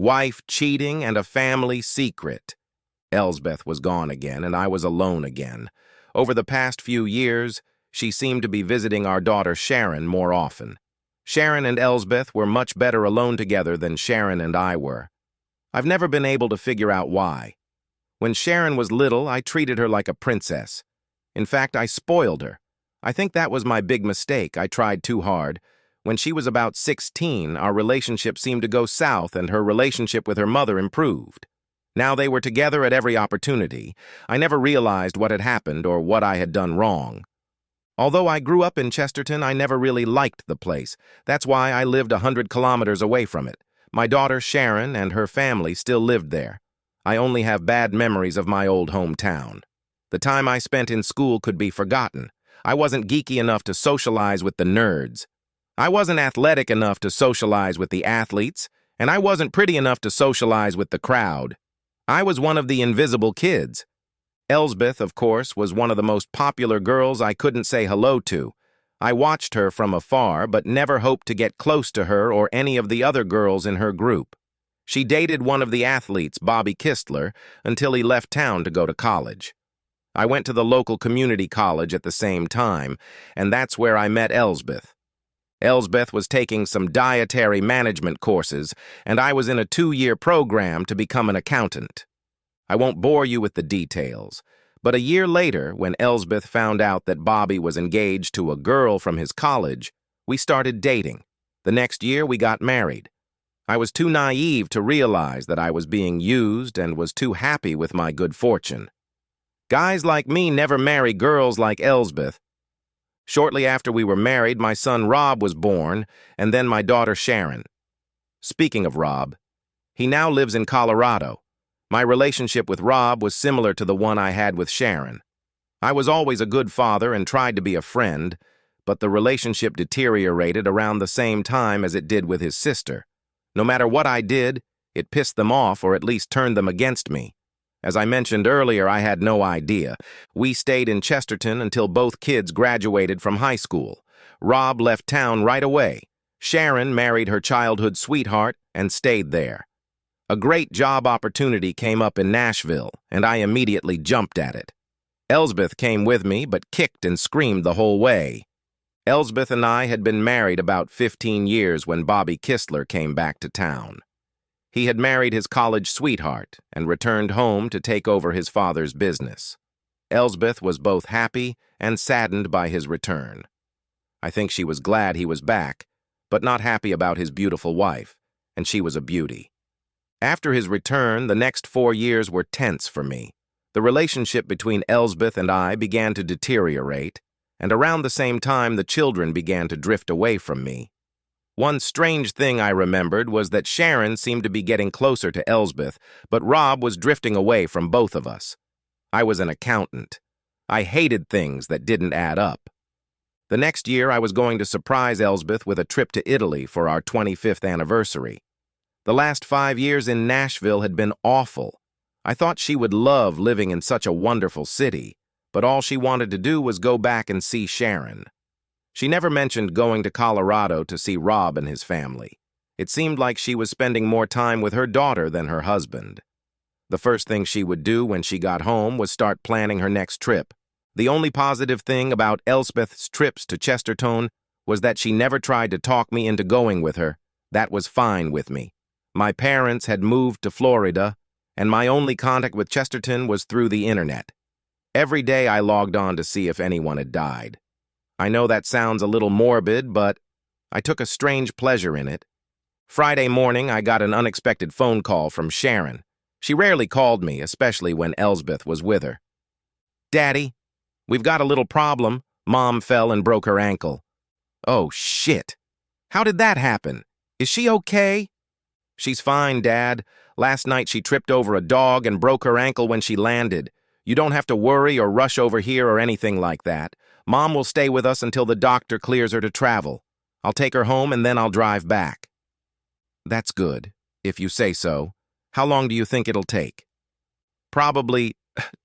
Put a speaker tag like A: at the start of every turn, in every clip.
A: wife cheating, and a family secret. Elsbeth was gone again, and I was alone again. Over the past few years, she seemed to be visiting our daughter Sharon more often. Sharon and Elsbeth were much better alone together than Sharon and I were. I've never been able to figure out why. When Sharon was little, I treated her like a princess. In fact, I spoiled her. I think that was my big mistake. I tried too hard. When she was about 16, our relationship seemed to go south and her relationship with her mother improved. Now they were together at every opportunity. I never realized what had happened or what I had done wrong. Although I grew up in Chesterton, I never really liked the place. That's why I lived 100 kilometers away from it. My daughter Sharon and her family still lived there. I only have bad memories of my old hometown. The time I spent in school could be forgotten. I wasn't geeky enough to socialize with the nerds. I wasn't athletic enough to socialize with the athletes, and I wasn't pretty enough to socialize with the crowd. I was one of the invisible kids. Elsbeth, of course, was one of the most popular girls I couldn't say hello to. I watched her from afar, but never hoped to get close to her or any of the other girls in her group. She dated one of the athletes, Bobby Kistler, until he left town to go to college. I went to the local community college at the same time, and that's where I met Elsbeth. Elsbeth was taking some dietary management courses, and I was in a 2-year program to become an accountant. I won't bore you with the details, but a year later, when Elsbeth found out that Bobby was engaged to a girl from his college, we started dating. The next year, we got married. I was too naive to realize that I was being used and was too happy with my good fortune. Guys like me never marry girls like Elsbeth. Shortly after we were married, my son Rob was born, and then my daughter Sharon. Speaking of Rob, he now lives in Colorado. My relationship with Rob was similar to the one I had with Sharon. I was always a good father and tried to be a friend, but the relationship deteriorated around the same time as it did with his sister. No matter what I did, it pissed them off or at least turned them against me. As I mentioned earlier, I had no idea. We stayed in Chesterton until both kids graduated from high school. Rob left town right away. Sharon married her childhood sweetheart and stayed there. A great job opportunity came up in Nashville, and I immediately jumped at it. Elsbeth came with me, but kicked and screamed the whole way. Elsbeth and I had been married about 15 years when Bobby Kistler came back to town. He had married his college sweetheart and returned home to take over his father's business. Elsbeth was both happy and saddened by his return. I think she was glad he was back, but not happy about his beautiful wife, and she was a beauty. After his return, the next 4 years were tense for me. The relationship between Elsbeth and I began to deteriorate, and around the same time the children began to drift away from me. One strange thing I remembered was that Sharon seemed to be getting closer to Elsbeth, but Rob was drifting away from both of us. I was an accountant. I hated things that didn't add up. The next year, I was going to surprise Elsbeth with a trip to Italy for our 25th anniversary. The last 5 years in Nashville had been awful. I thought she would love living in such a wonderful city, but all she wanted to do was go back and see Sharon. She never mentioned going to Colorado to see Rob and his family. It seemed like she was spending more time with her daughter than her husband. The first thing she would do when she got home was start planning her next trip. The only positive thing about Elsbeth's trips to Chesterton was that she never tried to talk me into going with her. That was fine with me. My parents had moved to Florida, and my only contact with Chesterton was through the internet. Every day I logged on to see if anyone had died. I know that sounds a little morbid, but I took a strange pleasure in it. Friday morning, I got an unexpected phone call from Sharon. She rarely called me, especially when Elsbeth was with her. "Daddy, we've got a little problem. Mom fell and broke her ankle." "Oh, shit. How did that happen? Is she okay?" "She's fine, Dad. Last night she tripped over a dog and broke her ankle when she landed. You don't have to worry or rush over here or anything like that. Mom will stay with us until the doctor clears her to travel. I'll take her home and then I'll drive back." "That's good, if you say so. How long do you think it'll take?" "Probably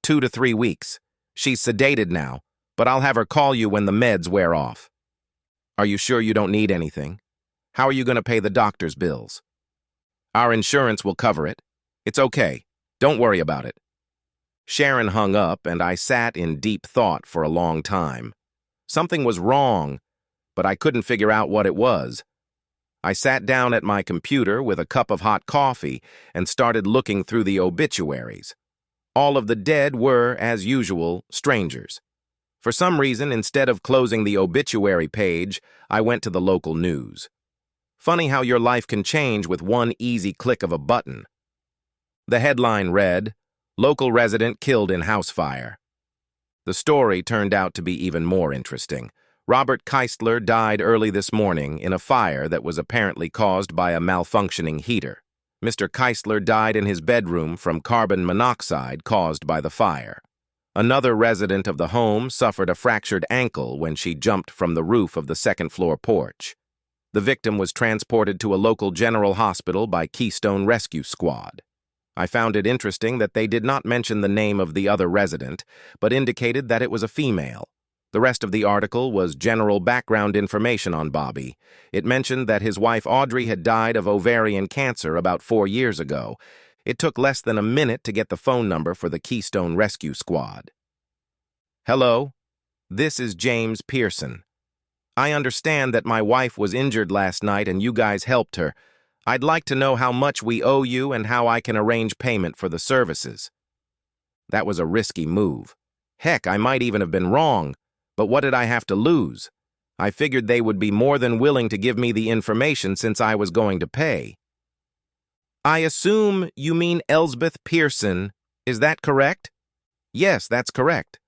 A: 2 to 3 weeks. She's sedated now, but I'll have her call you when the meds wear off." "Are you sure you don't need anything? How are you going to pay the doctor's bills?" Our insurance will cover it. It's okay. Don't worry about it. Sharon hung up, and I sat in deep thought for a long time. Something was wrong, but I couldn't figure out what it was. I sat down at my computer with a cup of hot coffee and started looking through the obituaries. All of the dead were, as usual, strangers. For some reason, instead of closing the obituary page, I went to the local news. Funny how your life can change with one easy click of a button. The headline read, "Local resident killed in house fire." The story turned out to be even more interesting. Robert Keistler died early this morning in a fire that was apparently caused by a malfunctioning heater. Mr. Keistler died in his bedroom from carbon monoxide caused by the fire. Another resident of the home suffered a fractured ankle when she jumped from the roof of the second-floor porch. The victim was transported to a local general hospital by Keystone Rescue Squad. I found it interesting that they did not mention the name of the other resident, but indicated that it was a female. The rest of the article was general background information on Bobby. It mentioned that his wife Audrey had died of ovarian cancer about 4 years ago. It took less than a minute to get the phone number for the Keystone Rescue Squad. Hello, this is James Pearson. I understand that my wife was injured last night and you guys helped her. I'd like to know how much we owe you and how I can arrange payment for the services. That was a risky move. Heck, I might even have been wrong. But what did I have to lose? I figured they would be more than willing to give me the information since I was going to pay. I assume you mean Elsbeth Pearson. Is that correct? Yes, that's correct.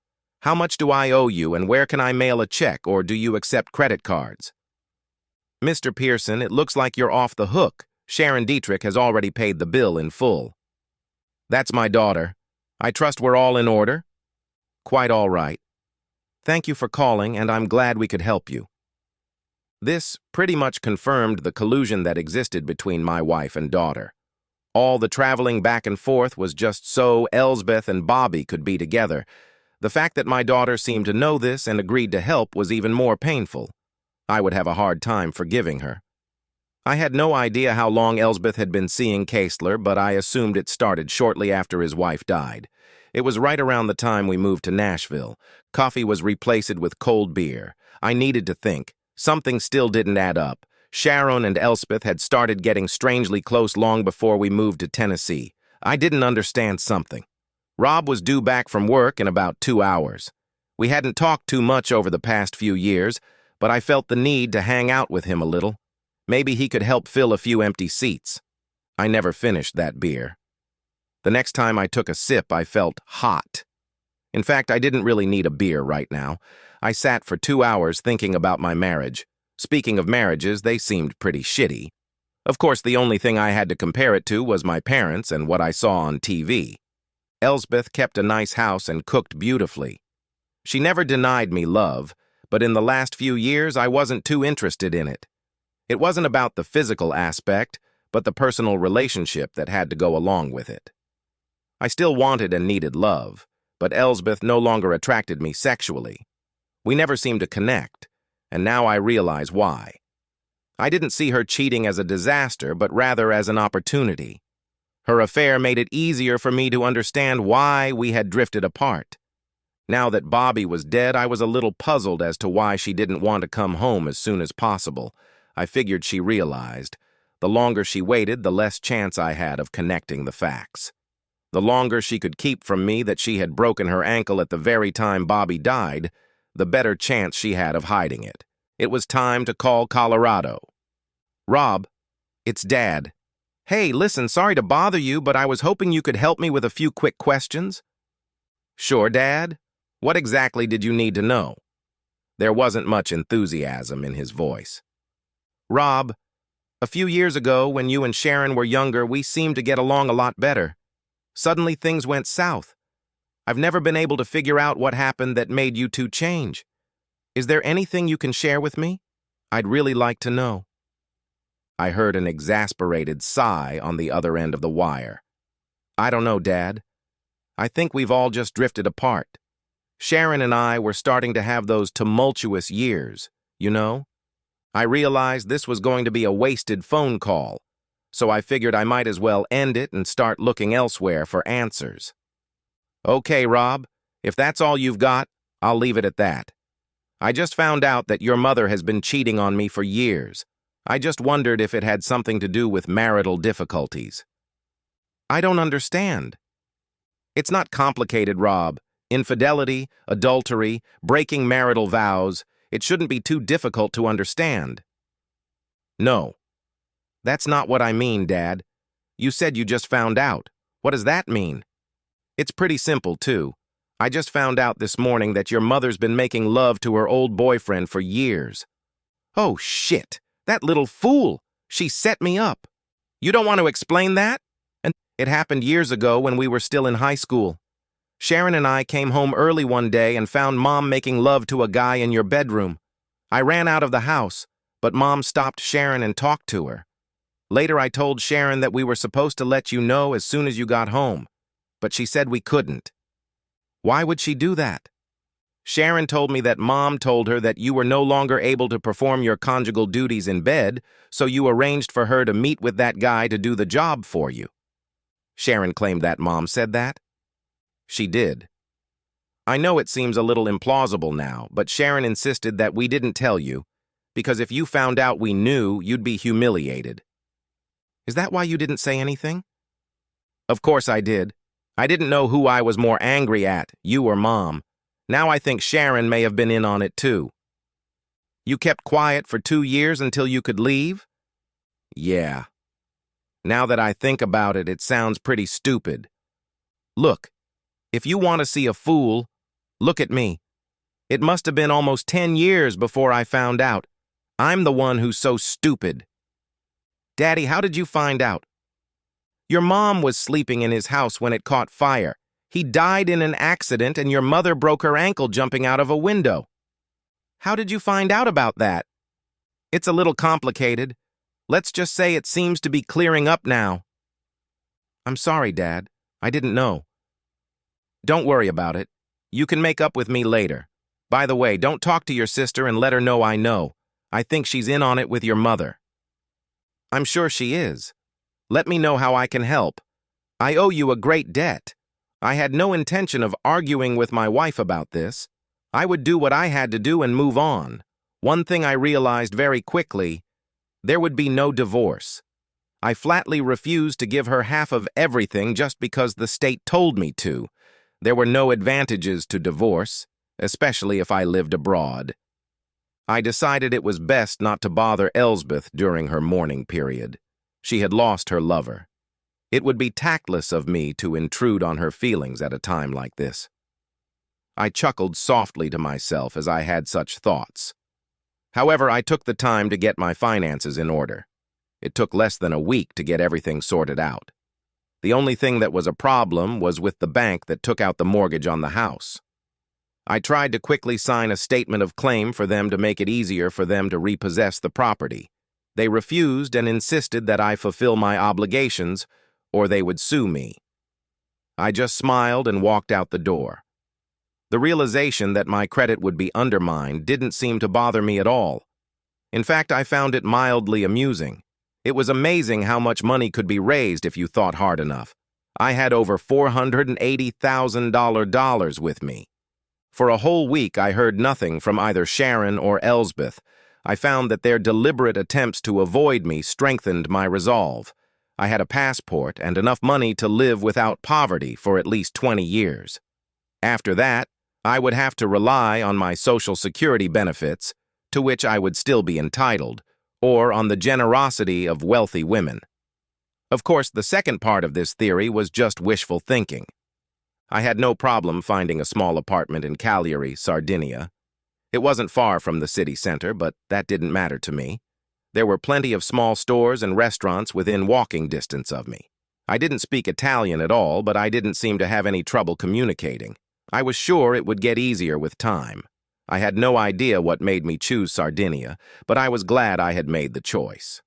A: How much do I owe you and where can I mail a check, or do you accept credit cards? Mr. Pearson, it looks like you're off the hook. Sharon Dietrich has already paid the bill in full. That's my daughter. I trust we're all in order? Quite all right. Thank you for calling, and I'm glad we could help you. This pretty much confirmed the collusion that existed between my wife and daughter. All the traveling back and forth was just so Elsbeth and Bobby could be together. The fact that my daughter seemed to know this and agreed to help was even more painful. I would have a hard time forgiving her. I had no idea how long Elsbeth had been seeing Keistler, but I assumed it started shortly after his wife died. It was right around the time we moved to Nashville. Coffee was replaced with cold beer. I needed to think. Something still didn't add up. Sharon and Elspeth had started getting strangely close long before we moved to Tennessee. I didn't understand something. Rob was due back from work in about 2 hours. We hadn't talked too much over the past few years, but I felt the need to hang out with him a little. Maybe he could help fill a few empty seats. I never finished that beer. The next time I took a sip, I felt hot. In fact, I didn't really need a beer right now. I sat for 2 hours thinking about my marriage. Speaking of marriages, they seemed pretty shitty. Of course, the only thing I had to compare it to was my parents and what I saw on TV. Elsbeth kept a nice house and cooked beautifully. She never denied me love, but in the last few years, I wasn't too interested in it. It wasn't about the physical aspect, but the personal relationship that had to go along with it. I still wanted and needed love, but Elsbeth no longer attracted me sexually. We never seemed to connect, and now I realize why. I didn't see her cheating as a disaster, but rather as an opportunity. Her affair made it easier for me to understand why we had drifted apart. Now that Bobby was dead, I was a little puzzled as to why she didn't want to come home as soon as possible. I figured she realized. The longer she waited, the less chance I had of connecting the facts. The longer she could keep from me that she had broken her ankle at the very time Bobby died, the better chance she had of hiding it. It was time to call Colorado. Rob, it's Dad. Hey, listen, sorry to bother you, but I was hoping you could help me with a few quick questions. Sure, Dad. What exactly did you need to know? There wasn't much enthusiasm in his voice. Rob, a few years ago, when you and Sharon were younger, we seemed to get along a lot better. Suddenly things went south. I've never been able to figure out what happened that made you two change. Is there anything you can share with me? I'd really like to know. I heard an exasperated sigh on the other end of the wire. I don't know, Dad. I think we've all just drifted apart. Sharon and I were starting to have those tumultuous years, you know? I realized this was going to be a wasted phone call. so I figured I might as well end it and start looking elsewhere for answers. Okay, Rob, if that's all you've got, I'll leave it at that. I just found out that your mother has been cheating on me for years. I just wondered if it had something to do with marital difficulties. I don't understand. It's not complicated, Rob. Infidelity, adultery, breaking marital vows, it shouldn't be too difficult to understand. No. That's not what I mean, Dad. You said you just found out. What does that mean? It's pretty simple, too. I just found out this morning that your mother's been making love to her old boyfriend for years. Oh, shit! That little fool! She set me up! You don't want to explain that? And it happened years ago when we were still in high school. Sharon and I came home early one day and found Mom making love to a guy in your bedroom. I ran out of the house, but Mom stopped Sharon and talked to her. Later I told Sharon that we were supposed to let you know as soon as you got home, but she said we couldn't. Why would she do that? Sharon told me that Mom told her that you were no longer able to perform your conjugal duties in bed, so you arranged for her to meet with that guy to do the job for you. Sharon claimed that Mom said that. She did. I know it seems a little implausible now, but Sharon insisted that we didn't tell you, because if you found out we knew, you'd be humiliated. Is that why you didn't say anything? Of course I did. I didn't know who I was more angry at, you or Mom. Now I think Sharon may have been in on it too. You kept quiet for 2 years until you could leave? Yeah. Now that I think about it, it sounds pretty stupid. Look, if you want to see a fool, look at me. It must have been almost 10 years before I found out. I'm the one who's so stupid. Daddy, how did you find out? Your mom was sleeping in his house when it caught fire. He died in an accident and your mother broke her ankle jumping out of a window. How did you find out about that? It's a little complicated. Let's just say it seems to be clearing up now. I'm sorry, Dad. I didn't know. Don't worry about it. You can make up with me later. By the way, don't talk to your sister and let her know I know. I think she's in on it with your mother. I'm sure she is. Let me know how I can help. I owe you a great debt. I had no intention of arguing with my wife about this. I would do what I had to do and move on. One thing I realized very quickly, there would be no divorce. I flatly refused to give her half of everything just because the state told me to. There were no advantages to divorce, especially if I lived abroad. I decided it was best not to bother Elsbeth during her mourning period. She had lost her lover. It would be tactless of me to intrude on her feelings at a time like this. I chuckled softly to myself as I had such thoughts. However, I took the time to get my finances in order. It took less than a week to get everything sorted out. The only thing that was a problem was with the bank that took out the mortgage on the house. I tried to quickly sign a statement of claim for them to make it easier for them to repossess the property. They refused and insisted that I fulfill my obligations, or they would sue me. I just smiled and walked out the door. The realization that my credit would be undermined didn't seem to bother me at all. In fact, I found it mildly amusing. It was amazing how much money could be raised if you thought hard enough. I had over $480,000 with me. For a whole week, I heard nothing from either Sharon or Elsbeth. I found that their deliberate attempts to avoid me strengthened my resolve. I had a passport and enough money to live without poverty for at least 20 years. After that, I would have to rely on my Social Security benefits, to which I would still be entitled, or on the generosity of wealthy women. Of course, the second part of this theory was just wishful thinking. I had no problem finding a small apartment in Cagliari, Sardinia. It wasn't far from the city center, but that didn't matter to me. There were plenty of small stores and restaurants within walking distance of me. I didn't speak Italian at all, but I didn't seem to have any trouble communicating. I was sure it would get easier with time. I had no idea what made me choose Sardinia, but I was glad I had made the choice.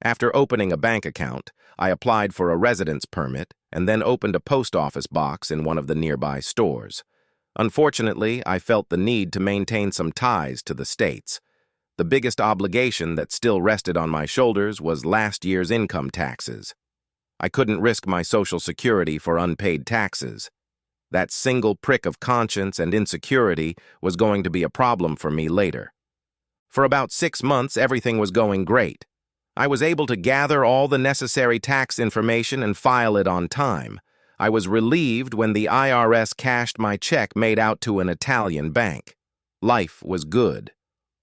A: After opening a bank account, I applied for a residence permit and then opened a post office box in one of the nearby stores. Unfortunately, I felt the need to maintain some ties to the States. The biggest obligation that still rested on my shoulders was last year's income taxes. I couldn't risk my Social Security for unpaid taxes. That single prick of conscience and insecurity was going to be a problem for me later. For about 6 months, everything was going great. I was able to gather all the necessary tax information and file it on time. I was relieved when the IRS cashed my check made out to an Italian bank. Life was good.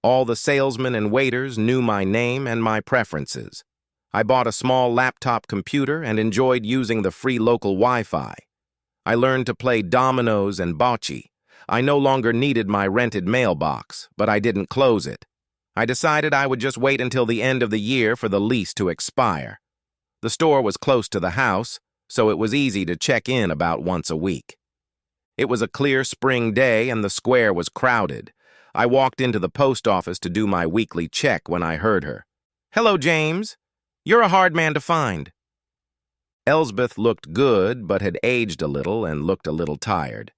A: All the salesmen and waiters knew my name and my preferences. I bought a small laptop computer and enjoyed using the free local Wi-Fi. I learned to play dominoes and bocce. I no longer needed my rented mailbox, but I didn't close it. I decided I would just wait until the end of the year for the lease to expire. The store was close to the house, so it was easy to check in about once a week. It was a clear spring day and the square was crowded. I walked into the post office to do my weekly check when I heard her. "Hello, James. You're a hard man to find." Elsbeth looked good, but had aged a little and looked a little tired.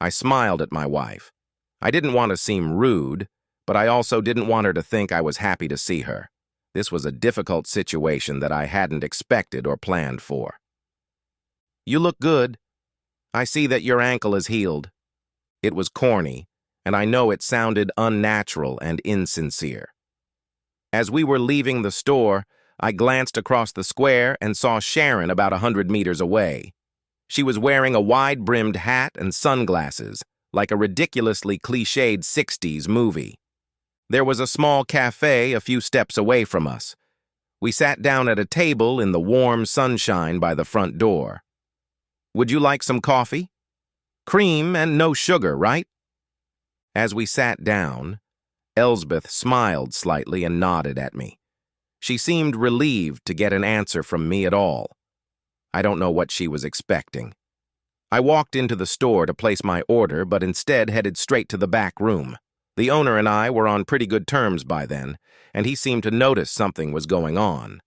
A: I smiled at my wife. I didn't want to seem rude, but I also didn't want her to think I was happy to see her. This was a difficult situation that I hadn't expected or planned for. "You look good. I see that your ankle is healed." It was corny, and I know it sounded unnatural and insincere. As we were leaving the store, I glanced across the square and saw Sharon about 100 meters away. She was wearing a wide-brimmed hat and sunglasses, like a ridiculously cliched 60s movie. There was a small cafe a few steps away from us. We sat down at a table in the warm sunshine by the front door. "Would you like some coffee? Cream and no sugar, right?" As we sat down, Elsbeth smiled slightly and nodded at me. She seemed relieved to get an answer from me at all. I don't know what she was expecting. I walked into the store to place my order, but instead headed straight to the back room. The owner and I were on pretty good terms by then, and he seemed to notice something was going on.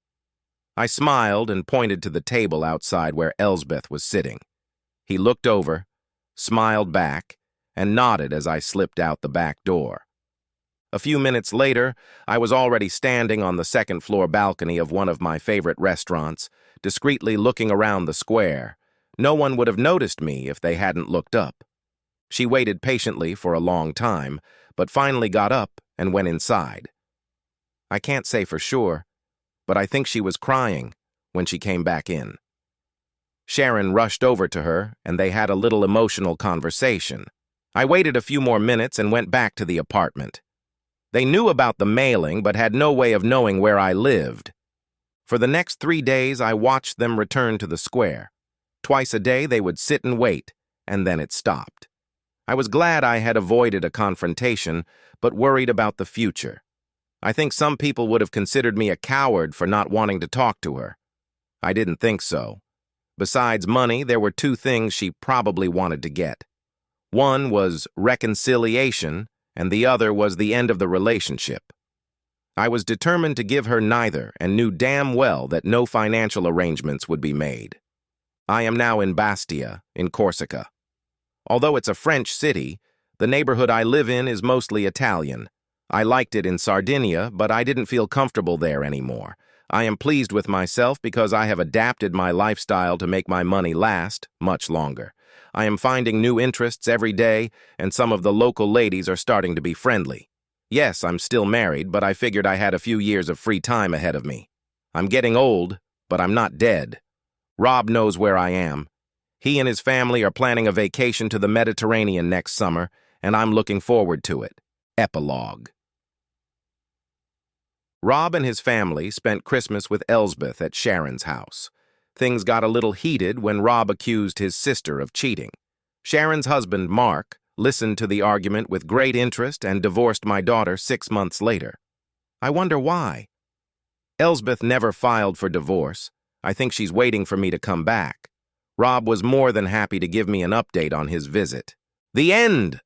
A: I smiled and pointed to the table outside where Elsbeth was sitting. He looked over, smiled back, and nodded as I slipped out the back door. A few minutes later, I was already standing on the second-floor balcony of one of my favorite restaurants, discreetly looking around the square. No one would have noticed me if they hadn't looked up. She waited patiently for a long time, but finally got up and went inside. I can't say for sure, but I think she was crying when she came back in. Sharon rushed over to her, and they had a little emotional conversation. I waited a few more minutes and went back to the apartment. They knew about the mailing, but had no way of knowing where I lived. For the next 3 days, I watched them return to the square. Twice a day, they would sit and wait, and then it stopped. I was glad I had avoided a confrontation, but worried about the future. I think some people would have considered me a coward for not wanting to talk to her. I didn't think so. Besides money, there were 2 things she probably wanted to get. One was reconciliation, and the other was the end of the relationship. I was determined to give her neither and knew damn well that no financial arrangements would be made. I am now in Bastia, in Corsica. Although it's a French city, the neighborhood I live in is mostly Italian. I liked it in Sardinia, but I didn't feel comfortable there anymore. I am pleased with myself because I have adapted my lifestyle to make my money last much longer. I am finding new interests every day, and some of the local ladies are starting to be friendly. Yes, I'm still married, but I figured I had a few years of free time ahead of me. I'm getting old, but I'm not dead. Rob knows where I am. He and his family are planning a vacation to the Mediterranean next summer, and I'm looking forward to it. Epilogue. Rob and his family spent Christmas with Elsbeth at Sharon's house. Things got a little heated when Rob accused his sister of cheating. Sharon's husband, Mark, listened to the argument with great interest and divorced my daughter 6 months later. I wonder why. Elsbeth never filed for divorce. I think she's waiting for me to come back. Rob was more than happy to give me an update on his visit. The end